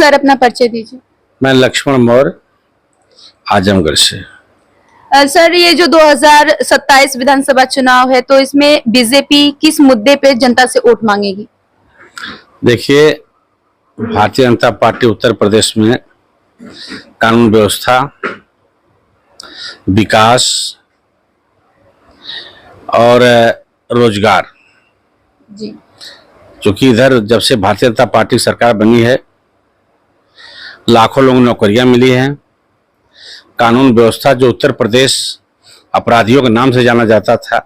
Sir अपना परिचय दीजिए। मैं लक्ष्मण मौर्य, आजमगढ़ से। सर ये जो 2027 विधानसभा चुनाव है तो इसमें बीजेपी किस मुद्दे पे जनता से वोट मांगेगी? देखिए, भारतीय जनता पार्टी उत्तर प्रदेश में कानून व्यवस्था, विकास और रोजगार, जी, क्योंकि इधर जब से भारतीय जनता पार्टी सरकार बनी है लाखों लोगों को नौकरियां मिली हैं। कानून व्यवस्था, जो उत्तर प्रदेश अपराधियों के नाम से जाना जाता था,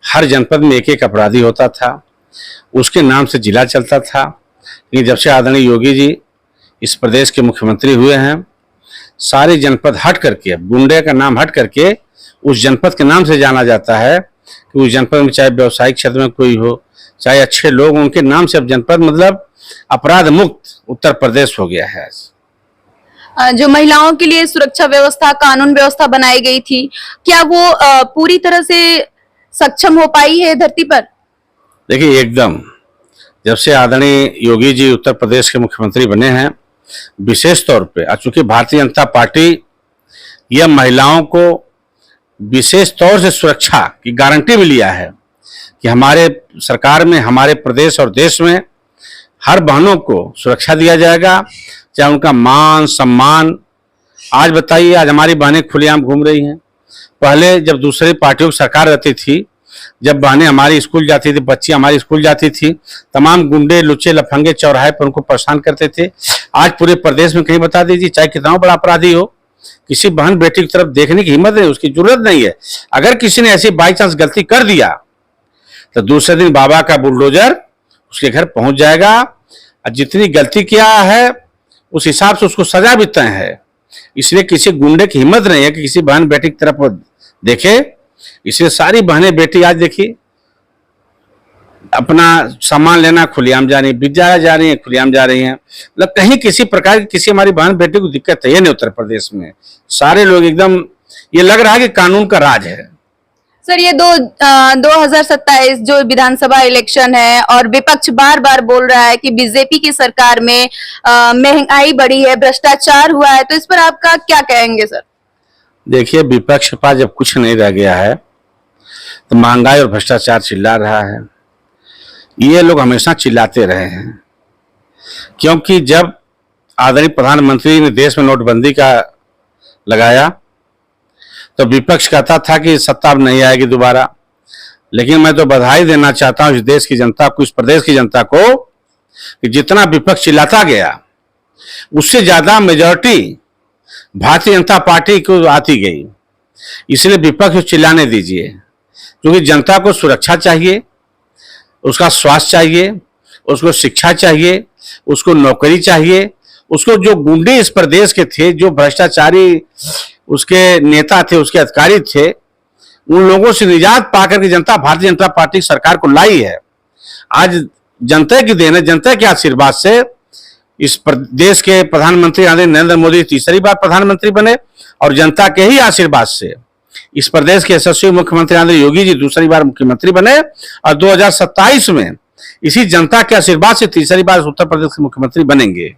हर जनपद में एक एक अपराधी होता था, उसके नाम से जिला चलता था। लेकिन जब से आदरणीय योगी जी इस प्रदेश के मुख्यमंत्री हुए हैं, सारे जनपद हट करके, गुंडे का नाम हट करके उस जनपद के नाम से जाना जाता है कि उस जनपद में चाहे व्यवसायिक क्षेत्र में कोई हो, चाहे अच्छे लोग, उनके नाम से अब जनपद मतलब अपराध मुक्त उत्तर प्रदेश हो गया है। जो महिलाओं के लिए सुरक्षा व्यवस्था, कानून व्यवस्था बनाई गई थी, क्या वो पूरी तरह से सक्षम हो पाई है धरती पर? देखिए, एकदम जब से आदरणीय योगी जी उत्तर प्रदेश के मुख्यमंत्री बने हैं, विशेष तौर पे चूंकि भारतीय जनता पार्टी यह महिलाओं को विशेष तौर से सुरक्षा की गारंटी भी लिया है कि हमारे सरकार में, हमारे प्रदेश और देश में हर बहनों को सुरक्षा दिया जाएगा, चाहे उनका मान सम्मान। आज बताइए, आज हमारी बहनें खुलेआम घूम रही हैं। पहले जब दूसरी पार्टियों की सरकार रहती थी, जब बहनें हमारी स्कूल जाती थी, बच्ची हमारी स्कूल जाती थी, तमाम गुंडे, लुच्चे, लफंगे चौराहे पर उनको परेशान करते थे। आज पूरे प्रदेश में कहीं बता दीजिए, चाहे कितना बड़ा अपराधी हो, किसी बहन बेटी की तरफ देखने की हिम्मत नहीं, उसकी जरूरत नहीं है। अगर किसी ने ऐसी बाई चांस गलती कर दिया तो दूसरे दिन बाबा का बुलडोजर उसके घर पहुंच जाएगा और जितनी गलती किया है उस हिसाब से उसको सजा भी तय है। इसलिए किसी गुंडे की हिम्मत नहीं है कि किसी बहन बेटी की तरफ देखे। इसलिए सारी बहनें बेटी आज देखिए अपना सामान लेना खुलेआम जा रही है, विद्यालय जा रही है, खुलेआम जा रही हैं। मतलब कहीं किसी प्रकार की किसी हमारी बहन बेटी को दिक्कत है नहीं उत्तर प्रदेश में। सारे लोग एकदम, ये लग रहा है कि कानून का राज है। सर ये 2027 जो विधानसभा इलेक्शन है और विपक्ष बार बार बोल रहा है कि बीजेपी की सरकार में महंगाई बढ़ी है, भ्रष्टाचार हुआ है, तो इस पर आपका क्या कहेंगे सर? देखिए, विपक्ष के पास जब कुछ नहीं रह गया है तो महंगाई और भ्रष्टाचार चिल्ला रहा है। ये लोग हमेशा चिल्लाते रहे हैं, क्योंकि जब आदरणीय प्रधानमंत्री ने देश में नोटबंदी का लगाया तो विपक्ष कहता था कि सत्ता अब नहीं आएगी दोबारा। लेकिन मैं तो बधाई देना चाहता हूं इस देश की जनता को, इस प्रदेश की जनता को, कि जितना विपक्ष चिल्लाता गया उससे ज्यादा मेजॉरिटी भारतीय जनता पार्टी को आती गई। इसलिए विपक्ष को चिल्लाने दीजिए, क्योंकि जनता को सुरक्षा चाहिए, उसका स्वास्थ्य चाहिए, उसको शिक्षा चाहिए, उसको नौकरी चाहिए, उसको जो गुंडे इस प्रदेश के थे, जो भ्रष्टाचारी उसके नेता थे, उसके अधिकारी थे, उन लोगों से निजात पाकर के जनता भारतीय जनता पार्टी सरकार को लाई है। आज जनता की देन है, जनता के आशीर्वाद से इस प्रदेश के प्रधानमंत्री आदरणीय नरेंद्र मोदी तीसरी बार प्रधानमंत्री बने और जनता के ही आशीर्वाद से इस प्रदेश के यशस्वी मुख्यमंत्री आदरणीय योगी जी दूसरी बार मुख्यमंत्री बने और 2027 में इसी जनता के आशीर्वाद से तीसरी बार उत्तर प्रदेश के मुख्यमंत्री बनेंगे।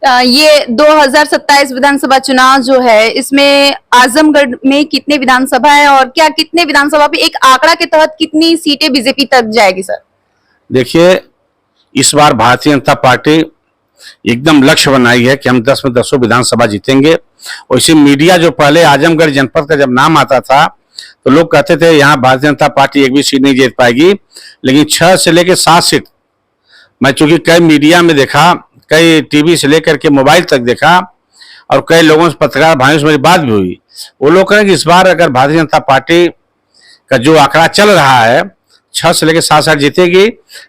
ये 2027 विधानसभा चुनाव जो है, इसमें आजमगढ़ में कितने विधानसभा है और क्या कितने विधानसभा पे एक आंकड़ा के तहत कितनी सीटें बीजेपी तक जाएगी सर? देखिए, इस बार भारतीय जनता पार्टी एकदम लक्ष्य बनाई है कि हम 10 में 10 विधानसभा जीतेंगे। और इसी मीडिया, जो पहले आजमगढ़ जनपद का जब नाम आता था तो लोग कहते थे यहाँ भारतीय जनता पार्टी एक भी सीट नहीं जीत पाएगी, लेकिन 6 से लेकर 7 सीट मैं चूंकि कई मीडिया में देखा, कई टीवी से लेकर के मोबाइल तक देखा और कई लोगों से, पत्रकार भाइयों से मेरी बात भी हुई। वो लोग कह रहे हैं कि इस बार अगर भारतीय जनता पार्टी का जो आंकड़ा चल रहा है 6 से लेकर 7 सीट जीतेगी,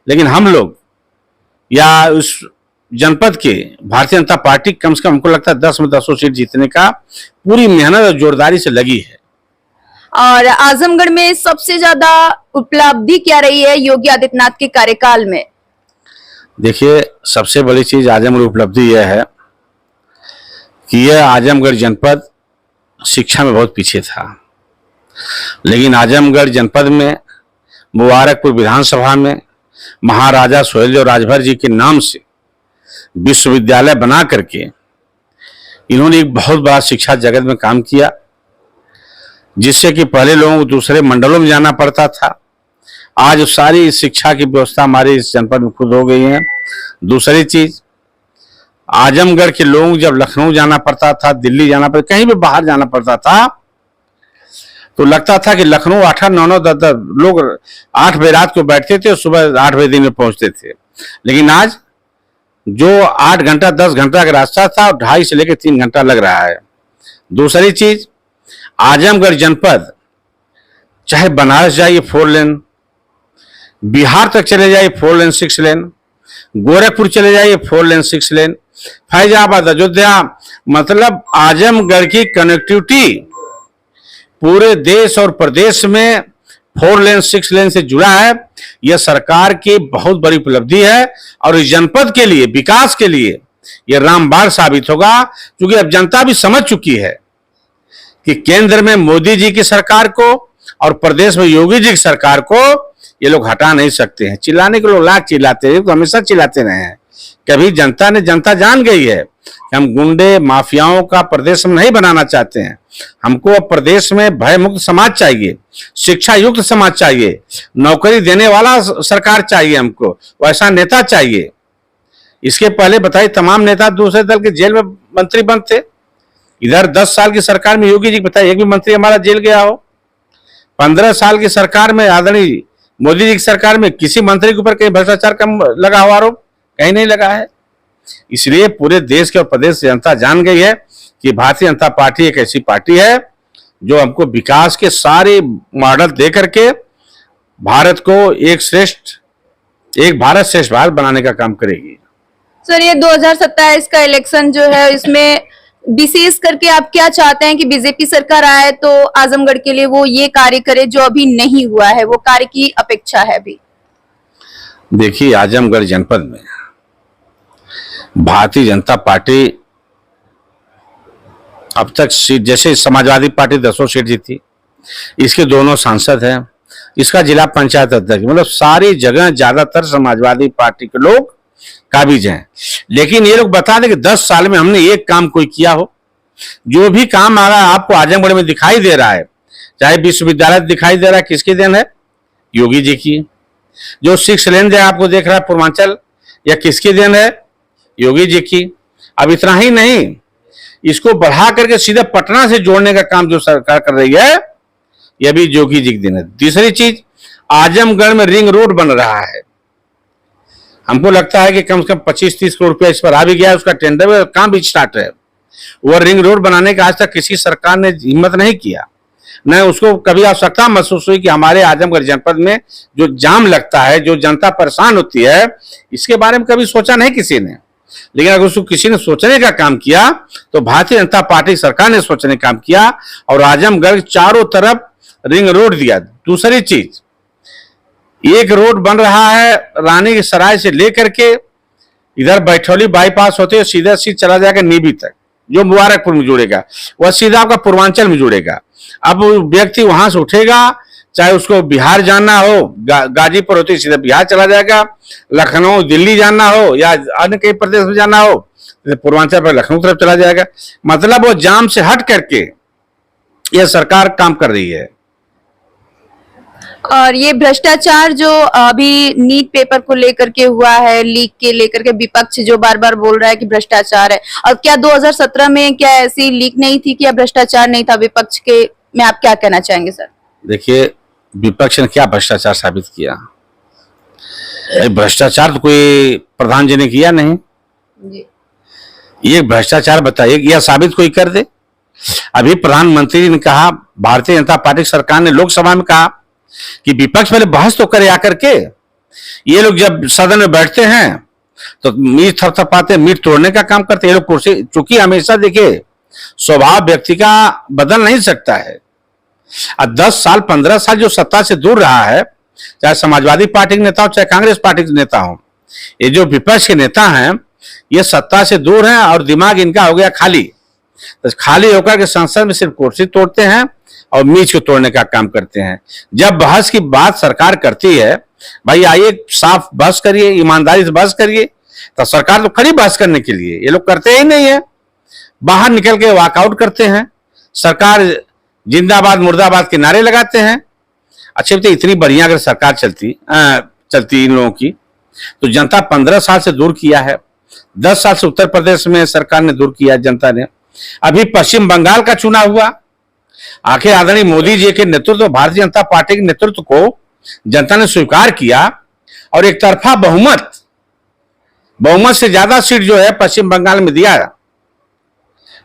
लेकिन हम लोग या उस जनपद के भारतीय जनता पार्टी कम से कम हमको लगता है 10 में 10 सीट जीतने का पूरी मेहनत और जोरदारी से लगी है। और आजमगढ़ में सबसे ज्यादा उपलब्धि क्या रही है योगी आदित्यनाथ के कार्यकाल में? देखिए, सबसे बड़ी चीज आजमगढ़ उपलब्धि यह है कि यह आजमगढ़ जनपद शिक्षा में बहुत पीछे था, लेकिन आजमगढ़ जनपद में मुबारकपुर विधानसभा में महाराजा सोहेलदेव राजभर जी के नाम से विश्वविद्यालय बना करके इन्होंने एक बहुत बड़ा शिक्षा जगत में काम किया, जिससे कि पहले लोगों को दूसरे मंडलों में जाना पड़ता था। आज सारी शिक्षा की व्यवस्था हमारे इस जनपद में खुद हो गई है। दूसरी चीज, आजमगढ़ के लोगों को जब लखनऊ जाना पड़ता था, दिल्ली जाना पड़ता, कहीं भी बाहर जाना पड़ता था, तो लगता था कि लखनऊ 8 9 10 लोग 8 बजे रात को बैठते थे और सुबह 8 बजे दिन में पहुंचते थे। लेकिन आज जो 8 घंटा 10 घंटा का रास्ता था, 2.5 से लेकर 3 घंटा लग रहा है। दूसरी चीज, आजमगढ़ जनपद चाहे बनारस जाइए 4 लेन, बिहार तक चले जाइए 4 लेन 6 लेन, गोरखपुर चले जाइए 4 लेन 6 लेन, फैजाबाद, अयोध्या, मतलब आजमगढ़ की कनेक्टिविटी पूरे देश और प्रदेश में 4 लेन 6 लेन से जुड़ा है। यह सरकार की बहुत बड़ी उपलब्धि है और इस जनपद के लिए, विकास के लिए यह रामबाण साबित होगा, क्योंकि अब जनता भी समझ चुकी है कि केंद्र में मोदी जी की सरकार को और प्रदेश में योगी जी की सरकार को ये लोग हटा नहीं सकते हैं। चिल्लाने के लोग लाख चिल्लाते हैं, तो हमेशा चिल्लाते रहे हैं। कभी जनता जान गई है कि हम गुंडे माफियाओं का प्रदेश में नहीं बनाना चाहते हैं। हमको प्रदेश में भय मुक्त समाज चाहिए, शिक्षा युक्त समाज चाहिए, नौकरी देने वाला सरकार चाहिए, हमको वैसा नेता चाहिए। इसके पहले बताइए, तमाम नेता दूसरे दल के जेल में मंत्री बनते। इधर 10 साल की सरकार में योगी जी बताइए एक भी मंत्री हमारा जेल गया हो? 15 साल की सरकार में आदरणीय मोदी जी की सरकार में किसी मंत्री के ऊपर कहीं भ्रष्टाचार का लगा हुआ आरोप कहीं नहीं लगा है। इसलिए पूरे देश के और प्रदेश की जनता जान गई है कि भारतीय जनता पार्टी एक ऐसी पार्टी है जो हमको विकास के सारे मॉडल दे करके भारत को एक भारत श्रेष्ठ भारत बनाने का काम करेगी। सर, ये 2027 का इलेक्शन जो है, इसमें विशेष करके आप क्या चाहते हैं कि बीजेपी सरकार आए तो आजमगढ़ के लिए वो ये कार्य करे जो अभी नहीं हुआ है, वो कार्य की अपेक्षा है अभी? देखिए, आजमगढ़ जनपद में भारतीय जनता पार्टी अब तक सीट, जैसे समाजवादी पार्टी 10 सीट जीती, इसके दोनों सांसद हैं, इसका जिला पंचायत अध्यक्ष, मतलब सारी जगह ज्यादातर समाजवादी पार्टी के लोग काबिज हैं। लेकिन ये लोग बता दें कि 10 साल में हमने एक काम कोई किया हो। जो भी काम आ रहा है आपको आजमगढ़ में दिखाई दे रहा है, चाहे विश्वविद्यालय दिखाई दे रहा है, किसकी देन है? योगी जी की। जो 6 लेन जो आपको देख रहा है पूर्वांचल, या किसकी देन है? योगी जी की। अब इतना ही नहीं, इसको बढ़ा करके सीधे पटना से जोड़ने का काम जो सरकार कर रही है, यह भी योगी जी की देन है। तीसरी चीज, आजमगढ़ में रिंग रोड बन रहा है। हमको लगता है कि कम से कम 25-30 करोड़ रुपया इस पर आ भी गया, उसका टेंडर में काम भी स्टार्ट है। वह रिंग रोड बनाने का आज तक किसी सरकार ने हिम्मत नहीं किया, न उसको कभी आवश्यकता महसूस हुई कि हमारे आजमगढ़ जनपद में जो जाम लगता है, जो जनता परेशान होती है, इसके बारे में कभी सोचा नहीं किसी ने। लेकिन अगर उसको किसी ने सोचने का काम किया तो भारतीय जनता पार्टी सरकार ने सोचने का काम किया और आजमगढ़ चारों तरफ रिंग रोड दिया। दूसरी चीज, एक रोड बन रहा है रानी की सराय से लेकर के इधर बैठौली बाईपास होते हुए सीधा चला जाएगा नीबी तक, जो मुबारकपुर में जुड़ेगा, वह सीधा आपका पूर्वांचल में जुड़ेगा। अब व्यक्ति वहां से उठेगा, चाहे उसको बिहार जाना हो, गाजीपुर होते सीधा बिहार चला जाएगा, लखनऊ दिल्ली जाना हो या अन्य कई प्रदेश में जाना हो, पूर्वांचल पर लखनऊ तरफ चला जाएगा। मतलब वो जाम से हट करके यह सरकार काम कर रही है। और ये भ्रष्टाचार जो अभी नीट पेपर को लेकर के हुआ है, लीक के लेकर के विपक्ष जो बार बार बोल रहा है कि भ्रष्टाचार है, और क्या 2017 में क्या ऐसी लीक नहीं थी, क्या भ्रष्टाचार नहीं था विपक्ष के में? आप क्या कहना चाहेंगे सर? देखिए, विपक्ष ने क्या भ्रष्टाचार साबित किया? भ्रष्टाचार तो कोई प्रधान जी ने किया नहीं जी। ये भ्रष्टाचार बताइए, यह साबित कोई कर दे। अभी प्रधानमंत्री ने कहा, भारतीय जनता पार्टी सरकार ने लोकसभा में कहा कि विपक्ष पहले बहस तो करे आकर के। ये लोग जब सदन में बैठते हैं तो मीट थपथपाते, मीट तोड़ने का काम करते। ये लोग कुर्सी, चूंकि हमेशा देखिए स्वभाव व्यक्ति का बदल नहीं सकता है। अब 10 साल 15 साल जो सत्ता से दूर रहा है, चाहे समाजवादी पार्टी के नेता हो चाहे कांग्रेस पार्टी के नेता हो, ये जो विपक्ष के नेता हैं ये सत्ता से दूर हैं और दिमाग इनका हो गया खाली। तो खाली होकर के संसद में सिर्फ कुर्सी तोड़ते हैं और मीच को तोड़ने का काम करते हैं। जब बहस की बात सरकार करती है, भाई आइए साफ बहस करिए, ईमानदारी से बहस करिए, तो सरकार तो खड़ी बहस करने के लिए, ये लोग करते ही नहीं है, बाहर निकल के वॉकआउट करते हैं, सरकार जिंदाबाद मुर्दाबाद के नारे लगाते हैं। अच्छे तो इतनी बढ़िया अगर सरकार चलती इन लोगों की, तो जनता 15 साल से दूर किया है, 10 साल से उत्तर प्रदेश में सरकार ने दूर किया जनता ने। अभी पश्चिम बंगाल का चुनाव हुआ, आखिर आदरणीय मोदी जी के नेतृत्व, भारतीय जनता पार्टी के नेतृत्व को जनता ने स्वीकार किया और एक तरफा बहुमत से ज्यादा सीट जो है पश्चिम बंगाल में दिया।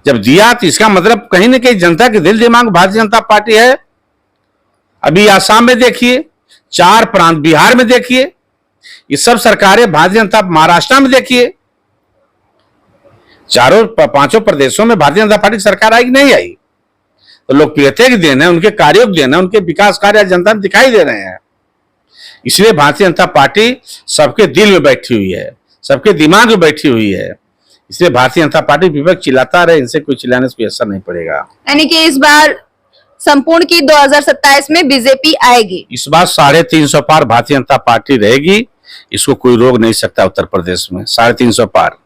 जब दिया तो इसका मतलब कहीं ना कहीं जनता के दिल दिमाग भारतीय जनता पार्टी है। अभी आसाम में देखिए, 4 प्रांत, बिहार में देखिए, ये सब सरकारें भारतीय जनता, महाराष्ट्र में देखिए, 4-5 प्रदेशों में भारतीय जनता पार्टी की सरकार आई कि नहीं आई। तो लोकप्रियता की देन है, उनके कार्यों की देन है, उनके विकास कार्य जनता में दिखाई दे रहे हैं। इसलिए भारतीय जनता पार्टी सबके दिल में बैठी हुई है, सबके दिमाग में बैठी हुई है। इसलिए भारतीय जनता पार्टी विपक्ष चिल्लाता रहे, इनसे कोई चिल्लाने से कोई असर नहीं पड़ेगा। यानी कि इस बार संपूर्ण की 2027 में बीजेपी आएगी। इस बार 350 पार भारतीय जनता पार्टी रहेगी, इसको कोई रोक नहीं सकता उत्तर प्रदेश में, 350 पार।